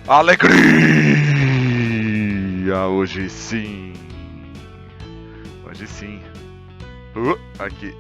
Alegria! Hoje sim. Hoje sim. Aqui.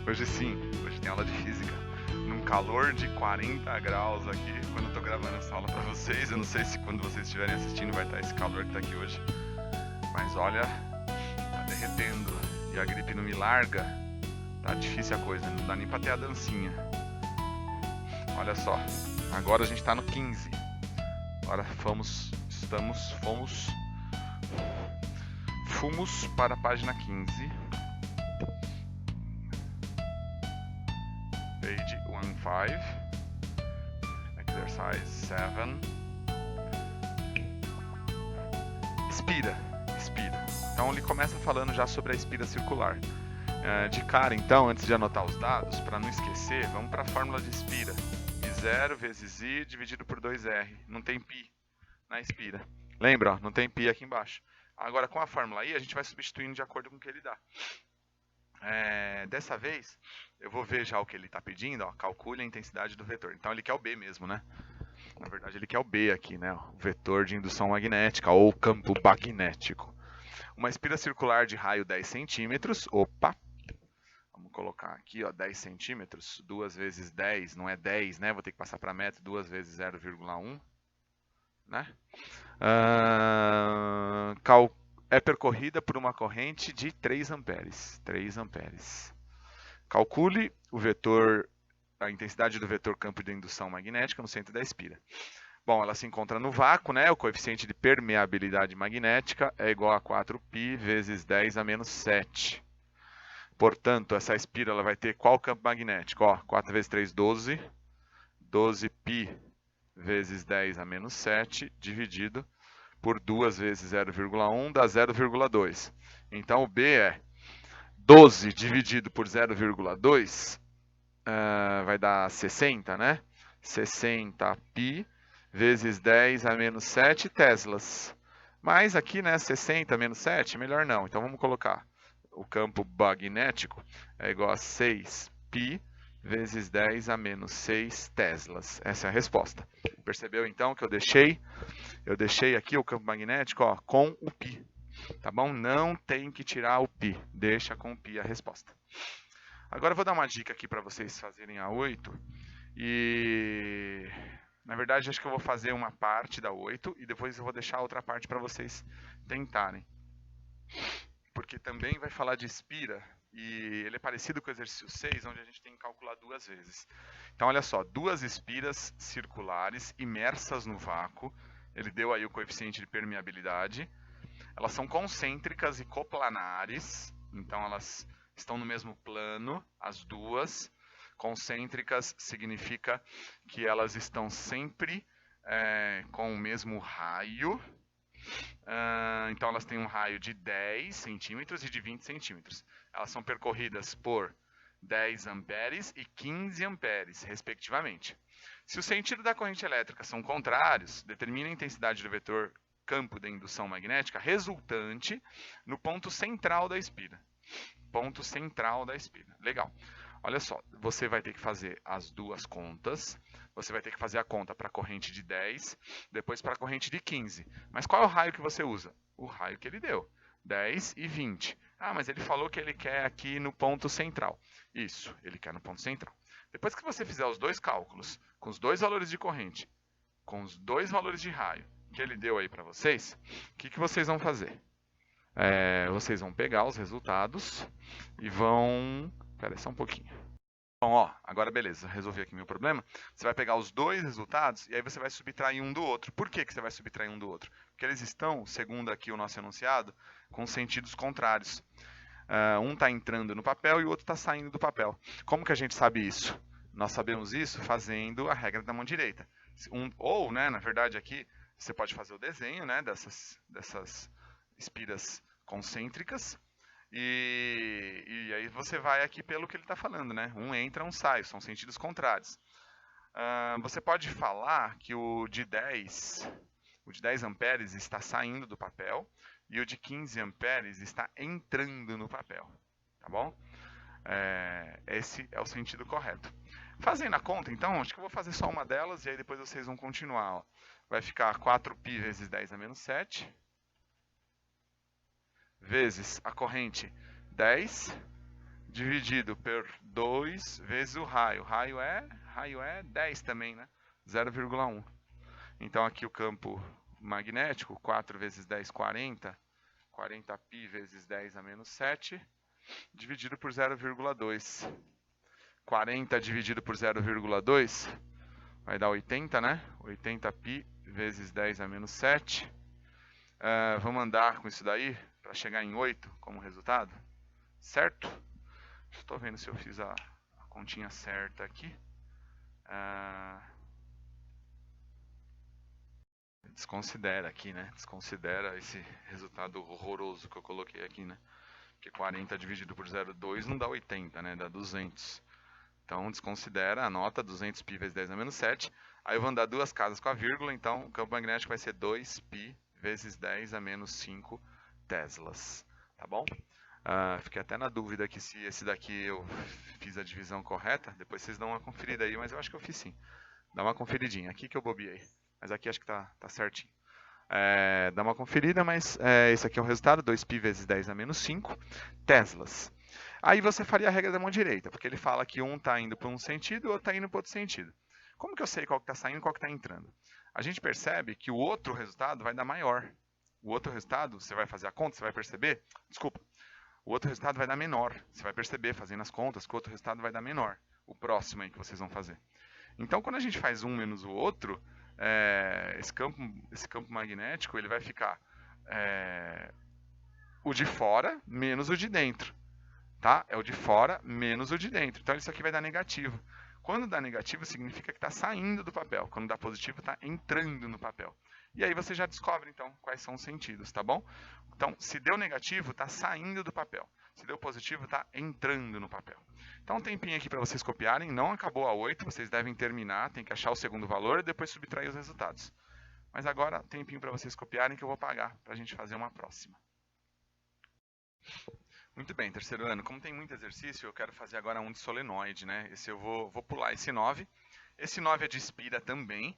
Hoje sim. Hoje tem aula de física. Num calor de 40 graus aqui, quando eu tô gravando essa aula pra vocês. Eu não sei se quando vocês estiverem assistindo vai estar esse calor que tá aqui hoje. Mas olha, tá derretendo. E a gripe não me larga. Tá difícil a coisa, não dá nem pra ter a dancinha. Olha só. Agora a gente tá no 15. Agora fomos para a página 15. Page 15. Exercise 7. Espira. Então ele começa falando já sobre a espira circular. De cara, então, antes de anotar os dados, para não esquecer, vamos para a fórmula de espira. I0 vezes I dividido por 2R. Não tem π na espira. Lembra? Ó, não tem π aqui embaixo. Agora, com a fórmula I, a gente vai substituindo de acordo com o que ele dá. Dessa vez, eu vou ver já o que ele está pedindo. Ó, calcule a intensidade do vetor. Então, ele quer o B mesmo, né? Na verdade, ele quer o B aqui, né? O vetor de indução magnética, ou campo magnético. Uma espira circular de raio 10 centímetros. Opa! Vamos colocar aqui, ó, 10 centímetros. 2 vezes 10, não é 10, né? Vou ter que passar para metro. 2 vezes 0,1. Né? É percorrida por uma corrente de 3 amperes. 3 amperes. Calcule o vetor, a intensidade do vetor campo de indução magnética no centro da espira. Bom, ela se encontra no vácuo, né? O coeficiente de permeabilidade magnética é igual a 4π vezes 10 a menos 7. Portanto, essa espira ela vai ter qual campo magnético? Ó, 4 vezes 3, 12. 12π vezes 10 a menos 7, dividido por 2 vezes 0,1, dá 0,2. Então, o B é 12 dividido por 0,2, vai dar 60, né? 60π vezes 10 a menos 7 teslas. Mas aqui, né, 60 menos 7, melhor não. Então, vamos colocar o campo magnético é igual a 6π vezes 10 a menos 6 teslas. Essa é a resposta. Percebeu, então, que eu deixei aqui o campo magnético, ó, com o π. Tá bom? Não tem que tirar o π. Deixa com o π a resposta. Agora eu vou dar uma dica aqui para vocês fazerem a 8. E, na verdade, acho que eu vou fazer uma parte da 8 e depois eu vou deixar a outra parte para vocês tentarem. Porque também vai falar de espira e ele é parecido com o exercício 6, onde a gente tem que calcular 2 vezes. Então, olha só, 2 espiras circulares imersas no vácuo. Ele deu aí o coeficiente de permeabilidade. Elas são concêntricas e coplanares, então elas estão no mesmo plano, as duas. Concêntricas significa que elas estão sempre com o mesmo raio. Então elas têm um raio de 10 centímetros e de 20 centímetros. Elas são percorridas por 10 amperes e 15 amperes, respectivamente. Se o sentido da corrente elétrica são contrários, determina a intensidade do vetor campo de indução magnética resultante no ponto central da espira. Ponto central da espira. Legal. Olha só, você vai ter que fazer as duas contas. Você vai ter que fazer a conta para a corrente de 10, depois para a corrente de 15. Mas qual é o raio que você usa? O raio que ele deu, 10 e 20. Ah, mas ele falou que ele quer aqui no ponto central. Isso, ele quer no ponto central. Depois que você fizer os dois cálculos, com os dois valores de corrente, com os dois valores de raio que ele deu aí para vocês, o que vocês vão fazer? Vocês vão pegar os resultados e vão... Espera só um pouquinho. Bom, ó, agora beleza, resolvi aqui meu problema. Você vai pegar os dois resultados e aí você vai subtrair um do outro. Por que você vai subtrair um do outro? Porque eles estão, segundo aqui o nosso enunciado, com sentidos contrários. Um está entrando no papel e o outro está saindo do papel. Como que a gente sabe isso? Nós sabemos isso fazendo a regra da mão direita. Ou, né, na verdade aqui, você pode fazer o desenho, né, dessas espiras concêntricas. E aí você vai aqui pelo que ele está falando, né? Um entra, um sai, são sentidos contrários. Você pode falar que o de 10 amperes está saindo do papel e o de 15 amperes está entrando no papel, tá bom? Esse é o sentido correto. Fazendo a conta, então, acho que eu vou fazer só uma delas e aí depois vocês vão continuar. Ó. Vai ficar 4π vezes 10 a menos 7, vezes a corrente 10, dividido por 2 vezes o raio. Raio é 10 também, né? 0,1. Então aqui o campo magnético, 4 vezes 10, 40. 40π vezes 10 a menos 7, dividido por 0,2. 40 dividido por 0,2 vai dar 80, né? 80π vezes 10 a menos 7. Vamos andar com isso daí para chegar em 8 como resultado, certo? Estou vendo se eu fiz a continha certa aqui. Desconsidera aqui, né? Desconsidera esse resultado horroroso que eu coloquei aqui, né? Porque 40 dividido por 0,2 não dá 80, né? Dá 200. Então, desconsidera, anota 200π vezes 10 a menos 7. Aí eu vou andar duas casas com a vírgula, então o campo magnético vai ser 2π vezes 10 a menos 5 teslas. Tá bom? Fiquei até na dúvida aqui se esse daqui eu fiz a divisão correta. Depois vocês dão uma conferida aí, mas eu acho que eu fiz sim. Dá uma conferidinha. Aqui que eu bobiei. Mas aqui acho que tá certinho. Dá uma conferida, mas esse aqui é o resultado, 2π vezes 10 a menos 5 teslas. Aí você faria a regra da mão direita, porque ele fala que um está indo para um sentido e o outro está indo para outro sentido. Como que eu sei qual que está saindo e qual que está entrando? A gente percebe que o outro resultado vai dar maior. O outro resultado, você vai fazer a conta, você vai perceber, desculpa, o outro resultado vai dar menor. Você vai perceber, fazendo as contas, que o outro resultado vai dar menor. O próximo aí que vocês vão fazer. Então, quando a gente faz um menos o outro, esse campo magnético ele vai ficar o de fora menos o de dentro. Tá? É o de fora menos o de dentro. Então, isso aqui vai dar negativo. Quando dá negativo, significa que está saindo do papel. Quando dá positivo, está entrando no papel. E aí você já descobre, então, quais são os sentidos, tá bom? Então, se deu negativo, está saindo do papel. Se deu positivo, está entrando no papel. Então, um tempinho aqui para vocês copiarem. Não acabou a 8, vocês devem terminar. Tem que achar o segundo valor e depois subtrair os resultados. Mas agora, tempinho para vocês copiarem que eu vou pagar para a gente fazer uma próxima. Muito bem, terceiro ano. Como tem muito exercício, eu quero fazer agora um de solenoide, né? Esse eu vou pular esse 9. Esse 9 é de espira também.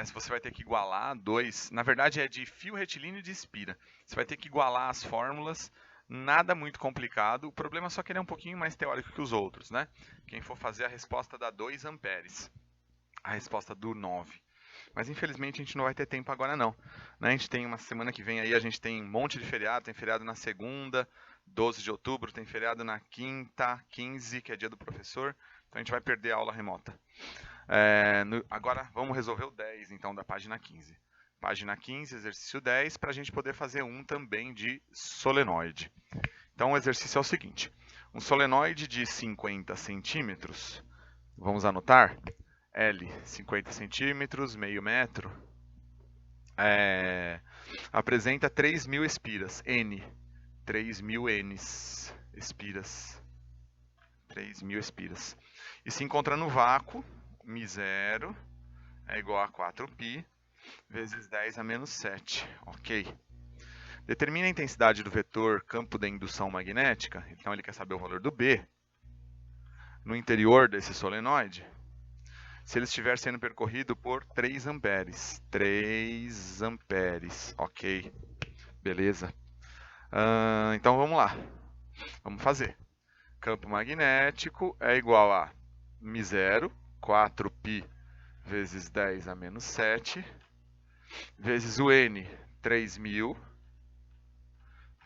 Se você vai ter que igualar dois. Na verdade, é de fio retilíneo e de espira. Você vai ter que igualar as fórmulas. Nada muito complicado. O problema é só que ele é um pouquinho mais teórico que os outros, né? Quem for fazer a resposta dá 2 amperes. A resposta do 9. Mas infelizmente a gente não vai ter tempo agora não. Né? A gente tem uma semana que vem aí, a gente tem um monte de feriado. Tem feriado na segunda, 12 de outubro, tem feriado na quinta, 15, que é dia do professor. Então a gente vai perder a aula remota. Agora vamos resolver o 10, então, da página 15. Página 15, exercício 10, para a gente poder fazer um também de solenoide. Então o exercício é o seguinte. Um solenoide de 50 centímetros, vamos anotar? L, 50 centímetros, meio metro, apresenta 3.000 espiras. N, 3.000 Ns, espiras. 3.000 espiras. E se encontra no vácuo, μ0 é igual a 4π vezes 10 a menos 7. Ok. Determina a intensidade do vetor campo da indução magnética. Então ele quer saber o valor do B no interior desse solenoide, se ele estiver sendo percorrido por 3 amperes. 3 amperes. Ok. Beleza. Então vamos lá. Vamos fazer. Campo magnético é igual a μ0, 4π vezes 10 a menos 7, vezes o N, 3.000,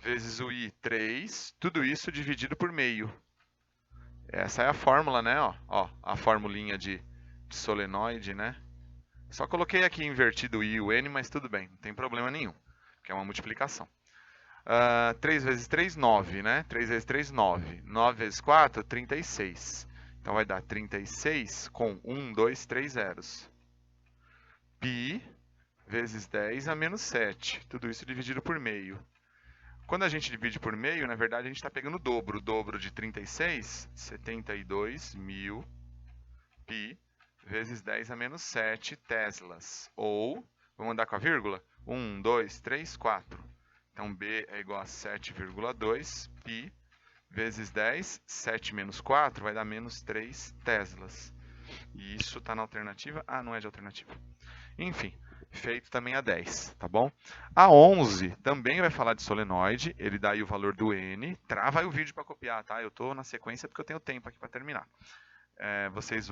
vezes o I, 3, tudo isso dividido por meio. Essa é a fórmula, né? Ó, a formulinha de solenoide, né? Só coloquei aqui invertido o I e o N, mas tudo bem, não tem problema nenhum, que é uma multiplicação. 3 vezes 3, 9, né? 3 vezes 3, 9. 9 vezes 4, 36. Então vai dar 36 com 1, 2, 3 zeros. Π vezes 10 a menos 7. Tudo isso dividido por meio. Quando a gente divide por meio, na verdade a gente está pegando o dobro. O dobro de 36, 72.000 π vezes 10 a menos 7 teslas. Ou, vamos andar com a vírgula? 1, 2, 3, 4. Então B é igual a 7,2 π vezes 10, 7 menos 4 vai dar menos 3 teslas. E isso está na alternativa? Ah, não é de alternativa. Enfim, feito também a 10, tá bom? A 11 também vai falar de solenoide, ele dá aí o valor do N. Trava aí o vídeo para copiar, tá? Eu estou na sequência porque eu tenho tempo aqui para terminar. Vocês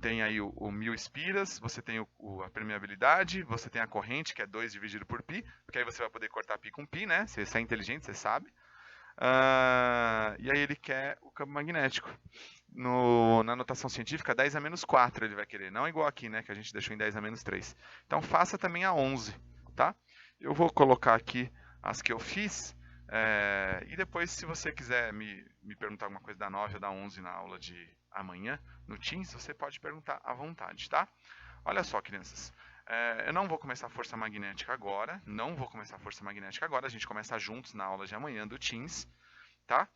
tem aí o 1000 espiras, você tem a permeabilidade, você tem a corrente, que é 2 dividido por π, porque aí você vai poder cortar π com π, né? Você é inteligente, você sabe. E aí ele quer o campo magnético. Na notação científica, 10 a menos 4 ele vai querer, não igual aqui, né, que a gente deixou em 10 a menos 3. Então faça também a 11, tá? Eu vou colocar aqui as que eu fiz, e depois, se você quiser me perguntar alguma coisa da 9 ou da 11 na aula de amanhã, no Teams, você pode perguntar à vontade, tá? Olha só, crianças, eu não vou começar a força magnética agora, a gente começa juntos na aula de amanhã do Teams, tá?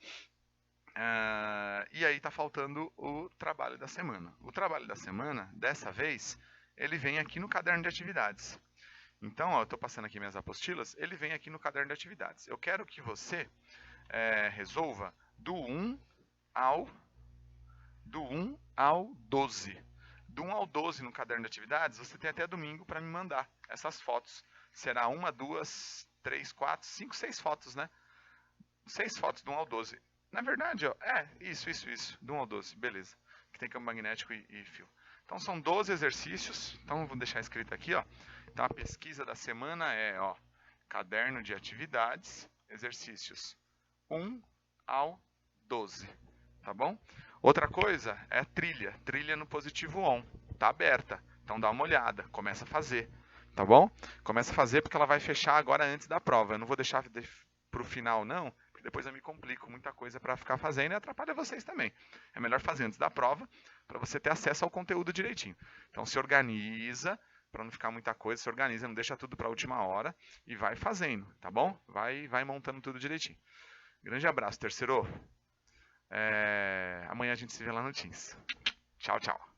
E aí tá faltando o trabalho da semana. O trabalho da semana, dessa vez, ele vem aqui no caderno de atividades. Então, ó, eu estou passando aqui minhas apostilas, ele vem aqui no caderno de atividades. Eu quero que você resolva do 1 ao 12. Do 1 ao 12 no caderno de atividades, você tem até domingo para me mandar essas fotos. Será 1, 2, 3, 4, 5, 6 fotos, né? 6 fotos do 1 ao 12. Na verdade, ó, isso, do 1 ao 12, beleza. Que tem campo magnético e fio. Então são 12 exercícios, então vou deixar escrito aqui, ó. Então a pesquisa da semana é, ó, caderno de atividades, exercícios 1 ao 12, tá bom? Outra coisa é trilha no positivo on, tá aberta. Então dá uma olhada, começa a fazer, tá bom? Começa a fazer porque ela vai fechar agora antes da prova. Eu não vou deixar para o final não, porque depois eu me complico, muita coisa para ficar fazendo e atrapalha vocês também. É melhor fazer antes da prova, para você ter acesso ao conteúdo direitinho. Então se organiza, para não ficar muita coisa, se organiza, não deixa tudo para a última hora e vai fazendo, tá bom? Vai montando tudo direitinho. Grande abraço, terceiro. Amanhã a gente se vê lá no Teams. Tchau, tchau.